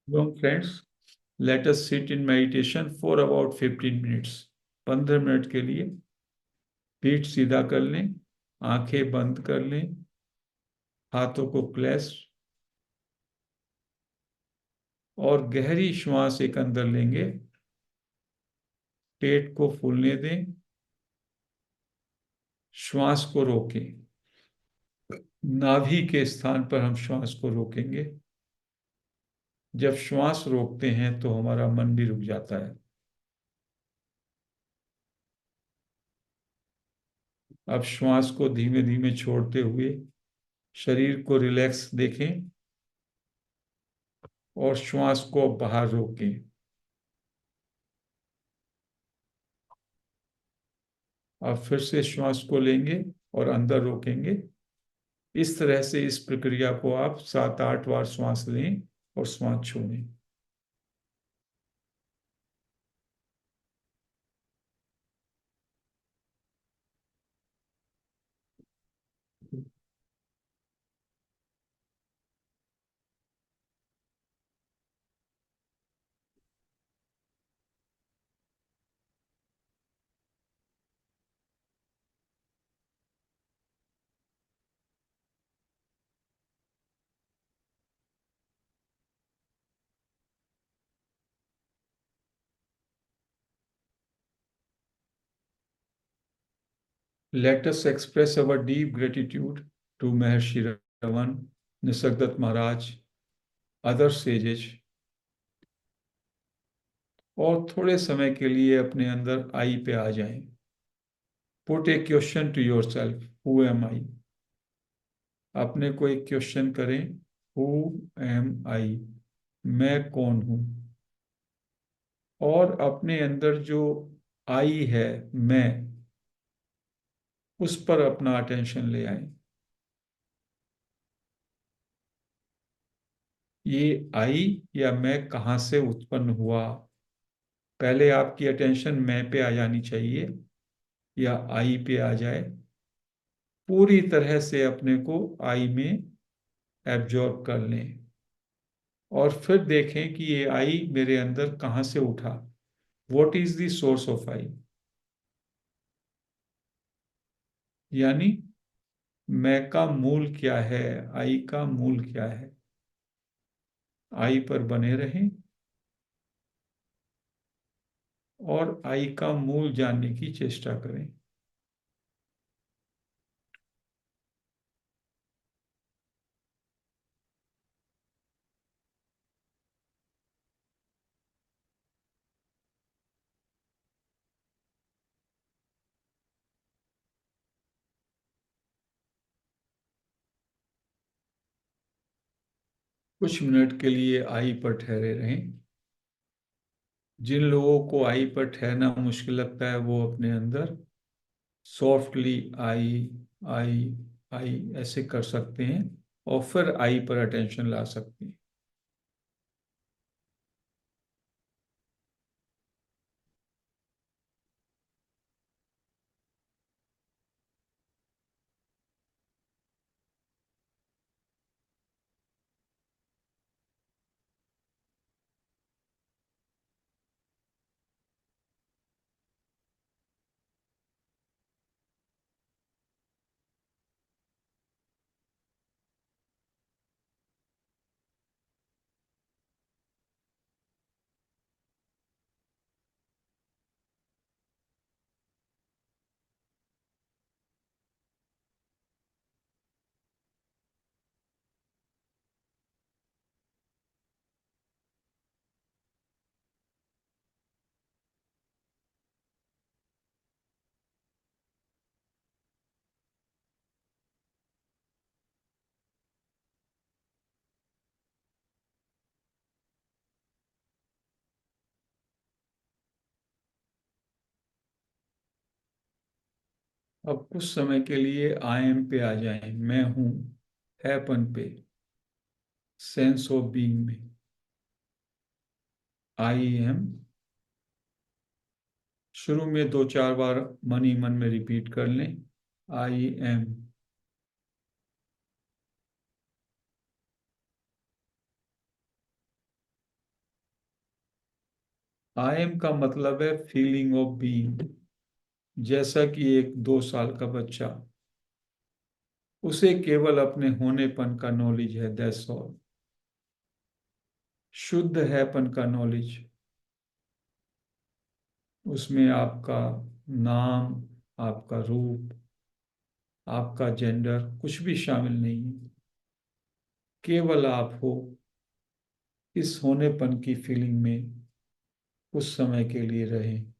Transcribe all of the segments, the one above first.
Young friends, let us sit in meditation for about 15 minutes. 15 minute के लिए पीठ सीधा कर लें, आंखें बंद कर लें, हाथों को क्लेस्प और गहरी श्वास एक अंदर लेंगे। पेट को फूलने दें, श्वास को रोकें। नाभि के स्थान पर हम श्वास को रोकेंगे। जब श्वास रोकते हैं तो हमारा मन भी रुक जाता है। अब श्वास को धीमे धीमे छोड़ते हुए शरीर को रिलैक्स देखें और श्वास को बाहर रोकें। अब फिर से श्वास को लेंगे और अंदर रोकेंगे। इस तरह से इस प्रक्रिया को आप 7-8 बार श्वास लें और श्वास छोड़ें। Let us express our deep gratitude to Maharshi Raman, Nisargadatta Maharaj, other sages, और थोड़े समय के लिए अपने अंदर आई पे आ जाएं। Put a question to yourself, who am I. अपने को एक क्वेश्चन करें, हु एम आई, मैं कौन हूं। और अपने अंदर जो आई है, मैं, उस पर अपना अटेंशन ले आए। ये आई या मैं कहाँ से उत्पन्न हुआ, पहले आपकी अटेंशन मैं पे आ जानी चाहिए या आई पे आ जाए। पूरी तरह से अपने को आई में एब्जॉर्ब कर लें और फिर देखें कि ये आई मेरे अंदर कहाँ से उठा। What is the source of I, यानी मैं का मूल क्या है, आई का मूल क्या है। आई पर बने रहें और आई का मूल जानने की चेष्टा करें। कुछ मिनट के लिए आई पर ठहरे रहें। जिन लोगों को आई पर ठहरना मुश्किल लगता है वो अपने अंदर सॉफ्टली आई आई आई ऐसे कर सकते हैं और फिर आई पर अटेंशन ला सकते हैं। अब कुछ समय के लिए आई एम पे आ जाएं, मैं हूं, हैपन पे, सेंस ऑफ बीइंग में। आई एम शुरू में 2-4 बार मन ही मन में रिपीट कर लें, आई एम। आई एम का मतलब है फीलिंग ऑफ बीइंग। जैसा कि एक 2 साल का बच्चा, उसे केवल अपने होनेपन का नॉलेज है, दैट्स ऑल। शुद्ध हैपन का नॉलेज, उसमें आपका नाम, आपका रूप, आपका जेंडर कुछ भी शामिल नहीं है। केवल आप हो, इस होनेपन की फीलिंग में कुछ समय के लिए रहें।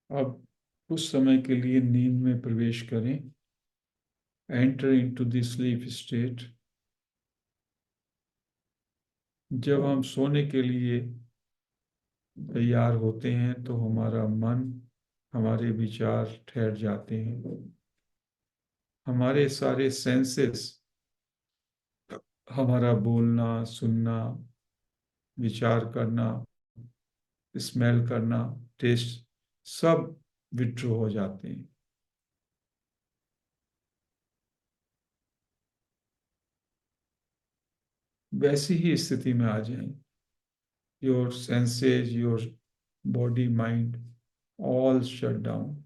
अब कुछ समय के लिए नींद में प्रवेश करें, enter into the sleep state. जब हम सोने के लिए तैयार होते हैं तो हमारा मन, हमारे विचार ठहर जाते हैं। हमारे सारे सेंसेस, हमारा बोलना, सुनना, विचार करना, स्मेल करना, टेस्ट, सब विड्रॉ हो जाते हैं। वैसी ही स्थिति में आ जाएं। Your senses, your body, mind, all shut down.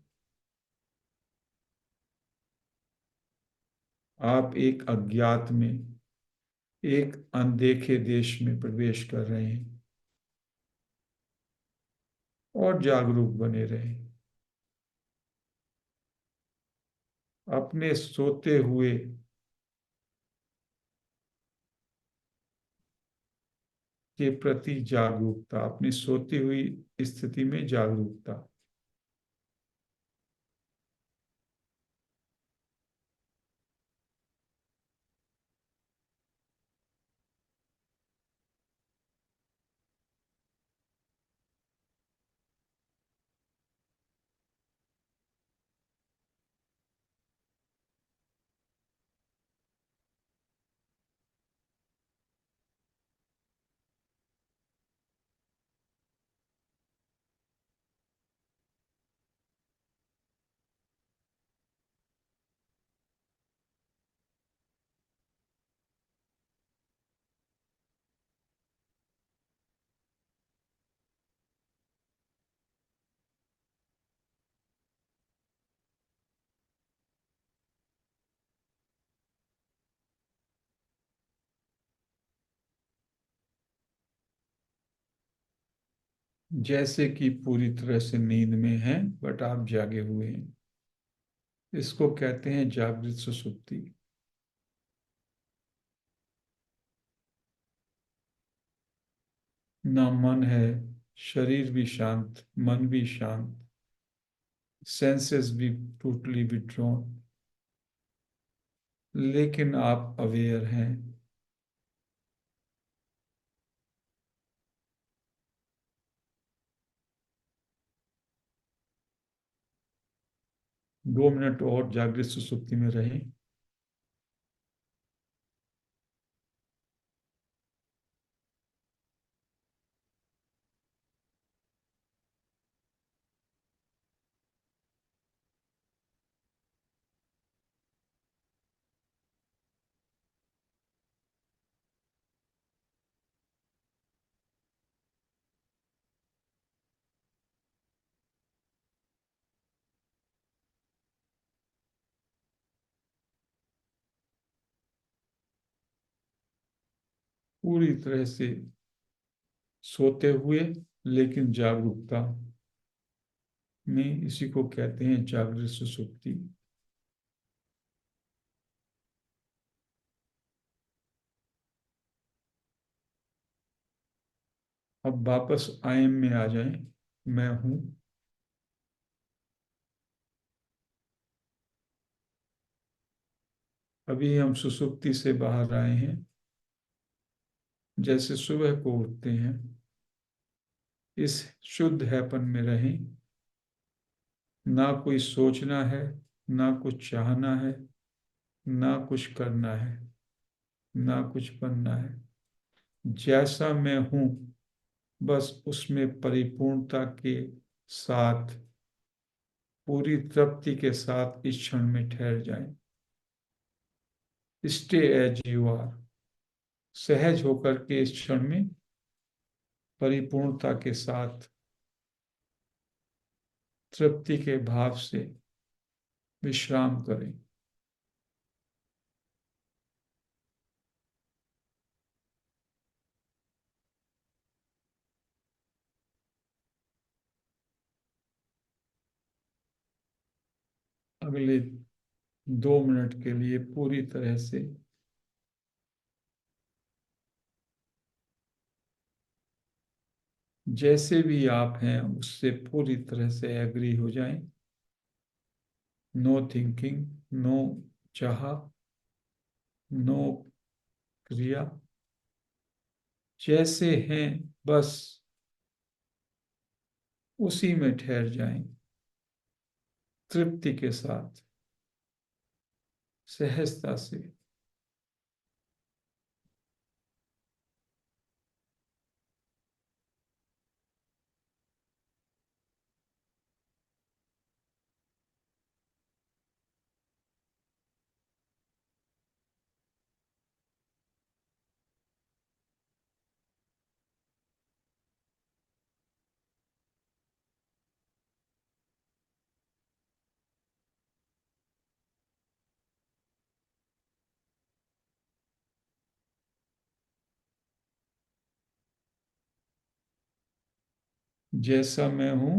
आप एक अज्ञात में, एक अनदेखे देश में प्रवेश कर रहे हैं, और जागरूक बने रहें। अपने सोते हुए के प्रति जागरूकता, अपनी सोती हुई स्थिति में जागरूकता। जैसे कि पूरी तरह से नींद में हैं बट आप जागे हुए हैं। इसको कहते हैं जागृत सुषुप्ति। ना मन है, शरीर भी शांत, मन भी शांत, सेंसेस भी टोटली विड्रॉन, लेकिन आप अवेयर हैं। 2 मिनट और जागृत सुसुप्ति में रहें। पूरी तरह से सोते हुए लेकिन जागरूकता में, इसी को कहते हैं जागृत सुषुप्ति। अब वापस आयम में आ जाएं। मैं हूं। अभी हम सुसुप्ति से बाहर आए हैं। जैसे सुबह को उठते हैं, इस शुद्ध हैपन में रहें। ना कोई सोचना है, ना कुछ चाहना है, ना कुछ करना है, ना कुछ बनना है। जैसा मैं हूं, बस उसमें परिपूर्णता के साथ, पूरी तृप्ति के साथ इस क्षण में ठहर जाएं। Stay as you are. सहज होकर के इस क्षण में परिपूर्णता के साथ, तृप्ति के भाव से विश्राम करें। अगले 2 मिनट के लिए पूरी तरह से जैसे भी आप हैं उससे पूरी तरह से एग्री हो जाएं। नो थिंकिंग, नो चाह, नो क्रिया। जैसे हैं बस उसी में ठहर जाएं, तृप्ति के साथ, सहजता से। जैसा मैं हूं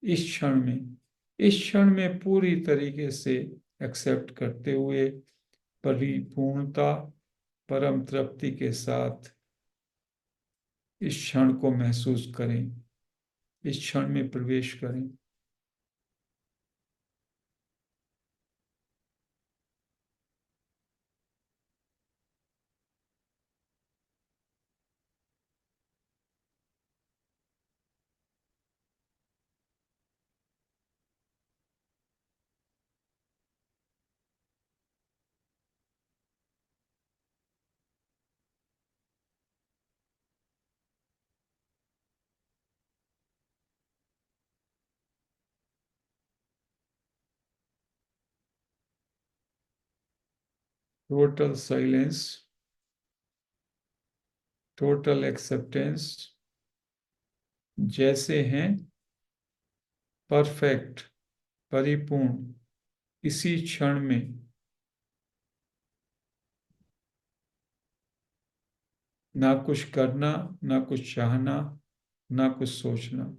इस क्षण में, इस क्षण में पूरी तरीके से एक्सेप्ट करते हुए, परिपूर्णता, परम तृप्ति के साथ इस क्षण को महसूस करें, इस क्षण में प्रवेश करें। Total silence, total acceptance. जैसे हैं, परफेक्ट, परिपूर्ण, इसी क्षण में। ना कुछ करना, ना कुछ चाहना, ना कुछ सोचना।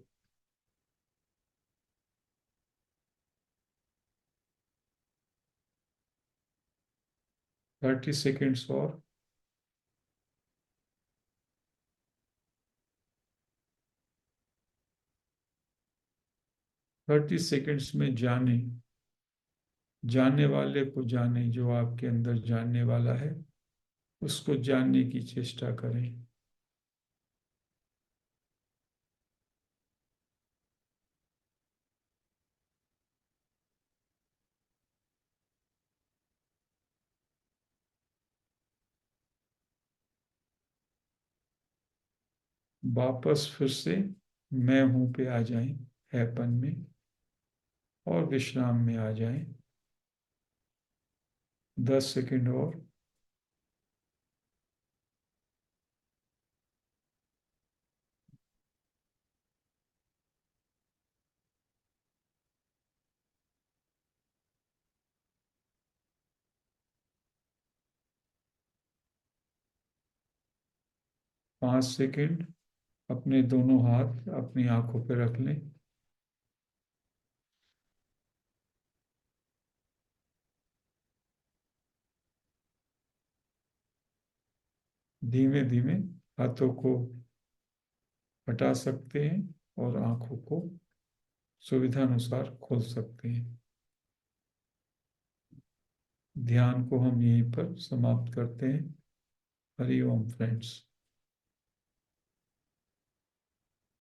30 सेकेंड्स और। 30 सेकेंड्स में जाने, जानने वाले को जाने, जो आपके अंदर जानने वाला है उसको जानने की चेष्टा करें। वापस फिर से मैं हूं पे आ जाएं, हैपन में, और विश्राम में आ जाएं। 10 सेकेंड और। 5 सेकंड अपने दोनों हाथ अपनी आंखों पर रख लें। धीमे धीमे हाथों को हटा सकते हैं और आंखों को सुविधानुसार खोल सकते हैं। ध्यान को हम यहीं पर समाप्त करते हैं। हरि ओम फ्रेंड्स।